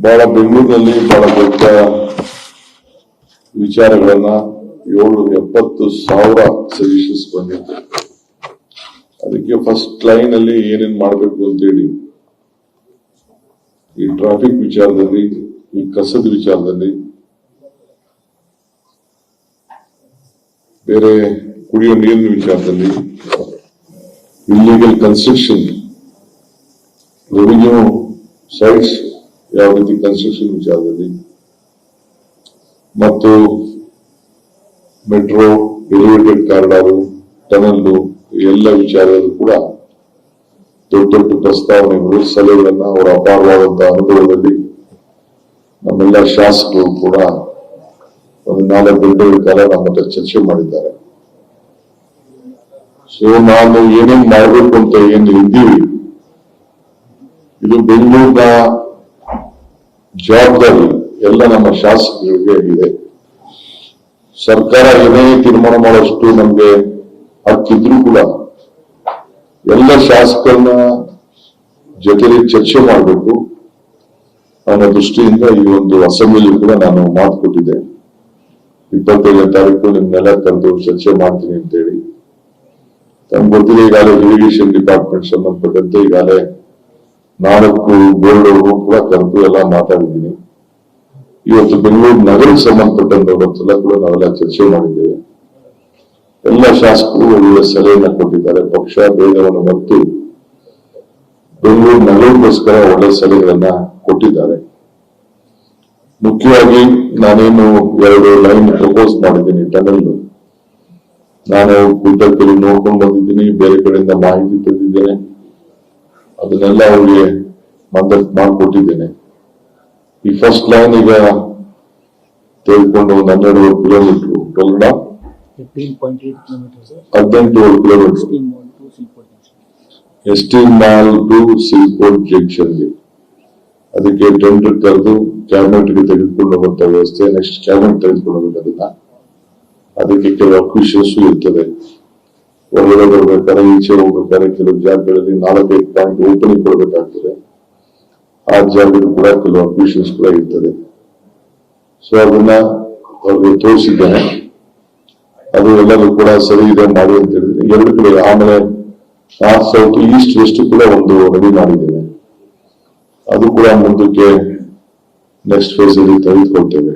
ಬಹಳ ಬೆಂಗಳೂರಿನಲ್ಲಿ ಬಹಳ ದೊಡ್ಡ ವಿಚಾರಗಳನ್ನ 770,000 ಸಜೆಷನ್ಸ್ ಬಂದಿದೆ. ಅದಕ್ಕೆ ಫಸ್ಟ್ ಲೈನ್ ಅಲ್ಲಿ ಏನೇನ್ ಮಾಡಬೇಕು ಅಂತೇಳಿ ಈ ಟ್ರಾಫಿಕ್ ವಿಚಾರದಲ್ಲಿ, ಈ ಕಸದ ವಿಚಾರದಲ್ಲಿ, ಬೇರೆ ಕುಡಿಯೋ ನೀರಿನ ವಿಚಾರದಲ್ಲಿ, ಇಲ್ಲಿಗಲ್ ಕನ್ಸ್ಟ್ರಕ್ಷನ್, ರೆವಿನ್ಯೂ ಸೈಟ್ಸ್ ಯಾವ ರೀತಿ ಕನ್ಸ್ಟ್ರಕ್ಷನ್ ವಿಚಾರದಲ್ಲಿ, ಮತ್ತು ಮೆಟ್ರೋ, ಎಲಿವೇಟೆಡ್ ಕಾರಿಡಾರು, ಟನಲ್ಲು, ಎಲ್ಲ ವಿಚಾರದಲ್ಲೂ ಕೂಡ ದೊಡ್ಡ ದೊಡ್ಡ ಪ್ರಸ್ತಾವನೆಗಳು, ಸಲಹೆಗಳನ್ನ ಅವರ ಅಪಾರವಾದಂತಹ ಅನುಭವದಲ್ಲಿ ನಮ್ಮೆಲ್ಲ ಶಾಸಕರು ಕೂಡ ಒಂದು 4 ಗಂಟೆಗಳ ಕಾಲ ನಮ್ಮ ಹತ್ರ ಚರ್ಚೆ ಮಾಡಿದ್ದಾರೆ. ಸೊ ನಾನು ಏನೇನ್ ಮಾಡಬೇಕು ಅಂತ ಏನು ಇದ್ದೀವಿ, ಇದು ಬೆಂಗಳೂರಿನ ಜವಾಬ್ದಾರಿ ಎಲ್ಲ ನಮ್ಮ ಶಾಸಕರಿಗೆ ಇದೆ. ಸರ್ಕಾರ ಏನೇ ತೀರ್ಮಾನ ಮಾಡೋಷ್ಟು ನಮ್ಗೆ ಹಕ್ಕಿದ್ರು ಕೂಡ ಎಲ್ಲ ಶಾಸಕರನ್ನ ಜೊತೆಲಿ ಚರ್ಚೆ ಮಾಡಬೇಕು ಅನ್ನೋ ದೃಷ್ಟಿಯಿಂದ ಈ ಒಂದು ಅಸೆಂಬ್ಲಿ ಕೂಡ ನಾನು ಮಾತು ಕೊಟ್ಟಿದ್ದೆ. 25ನೇ ತಾರೀಕು ನಿಮ್ನೆಲ್ಲ ಕರೆದು ಚರ್ಚೆ ಮಾಡ್ತೀನಿ ಅಂತೇಳಿ. ತಮ್ಗೆ ಗೊತ್ತಿದೆ, ಈಗಾಗಲೇ ಇರಿಗೇಷನ್ ಡಿಪಾರ್ಟ್ಮೆಂಟ್ ಸಂಬಂಧಪಟ್ಟಂತೆ ಈಗಾಗಲೇ 4 ಬೋರ್ಡ್ ಕೂಡ ಕರೆದು ಎಲ್ಲ ಮಾತಾಡಿದ್ದೀನಿ. ಇವತ್ತು ಬೆಂಗಳೂರು ನಗರಕ್ಕೆ ಸಂಬಂಧಪಟ್ಟಂತೆಲ್ಲ ಕೂಡ ನಾವೆಲ್ಲ ಚರ್ಚೆ ಮಾಡಿದ್ದೇವೆ. ಎಲ್ಲ ಶಾಸಕರು ಒಳ್ಳೆಯ ಸಲಹೆಯನ್ನ ಕೊಟ್ಟಿದ್ದಾರೆ. ಪಕ್ಷ ಭೇದವನ್ನು ಮರೆತು ಬೆಂಗಳೂರು ನಗರಕ್ಕೋಸ್ಕರ ಒಳ್ಳೆಯ ಸಲಹೆಗಳನ್ನ ಕೊಟ್ಟಿದ್ದಾರೆ. ಮುಖ್ಯವಾಗಿ ನಾನೇನು 2 ಲೈನ್ ಪ್ರಪೋಸ್ ಮಾಡಿದ್ದೀನಿ. ಟನಲ್ ನಾನು ಗುಡ್ಡದಲ್ಲಿ ನೋಡ್ಕೊಂಡು ಬಂದಿದ್ದೀನಿ, ಬೇರೆ ಕಡೆಯಿಂದ ಮಾಹಿತಿ ತಂದಿದ್ದೇನೆ, ಅದನ್ನೆಲ್ಲ ಅವರಿಗೆ ಮಾಡಿಕೊಟ್ಟಿದ್ದೇನೆ. ಈ ಫಸ್ಟ್ ಲೈನ್ ಈಗ ತೆಗೆದುಕೊಂಡು ಒಂದು 12 ಕಿಲೋಮೀಟರ್, 18 ಕಿಲೋಮೀಟರ್ ಎಸ್ಟೀನ್ ಮಾಲ್ ಟು ಸಿಲ್ಪೋರ್ಟ್ ಜಂಕ್ಷನ್ಗೆ, ಅದಕ್ಕೆ ಟೆಂಡರ್ ಕರೆದು ಕ್ಯಾಬಿನೆಟ್ಗೆ ತೆಗೆದುಕೊಂಡು ಹೋಗುವಂತ ವ್ಯವಸ್ಥೆ. ನೆಕ್ಸ್ಟ್ ಕ್ಯಾಬಿನೆಟ್ ತೆಗೆದುಕೊಂಡು ಹೋಗೋದನ್ನ, ಅದಕ್ಕೆ ಕೆಲವು ಅಕ್ವಿಷನ್ಸ್ ಇರ್ತದೆ. ಹೊರಗಡೆ ಬರ್ಬೇಕಾದ್ರೆ, ಈಚೆ ಹೋಗ್ಬೇಕಾದ್ರೆ ಕೆಲವು ಜಾಗಗಳಲ್ಲಿ 4-5 ಪಾಯಿಂಟ್ ಓಪನಿಂಗ್ ಕೊಡಬೇಕಾಗ್ತದೆ. ಆ ಜಾಗದಲ್ಲಿ ಕೂಡ ಕೆಲವು ಅಕ್ವಿಷನ್ಸ್ ಕೂಡ ಇರ್ತದೆ. ಸೊ ಅದನ್ನ ಅವ್ರಿಗೆ ತೋರಿಸಿದ್ದೇನೆ. ಅದು ಎಲ್ಲರೂ ಕೂಡ ಸರಿ ಇದೆ ಮಾಡಿ ಅಂತ ಹೇಳಿದ್ರೆ 2 ಕಡೆ, ಆಮೇಲೆ ನಾರ್ತ್, ಸೌತ್, ಈಸ್ಟ್, ವೆಸ್ಟ್ ಕೂಡ ಒಂದು ರೆಡಿ ಮಾಡಿದ್ದೇನೆ. ಅದು ಕೂಡ ಮುಂದಕ್ಕೆ ನೆಕ್ಸ್ಟ್ ಫೇಸ್ ಅಲ್ಲಿ ತೆಗೆದುಕೊಳ್ತೇವೆ.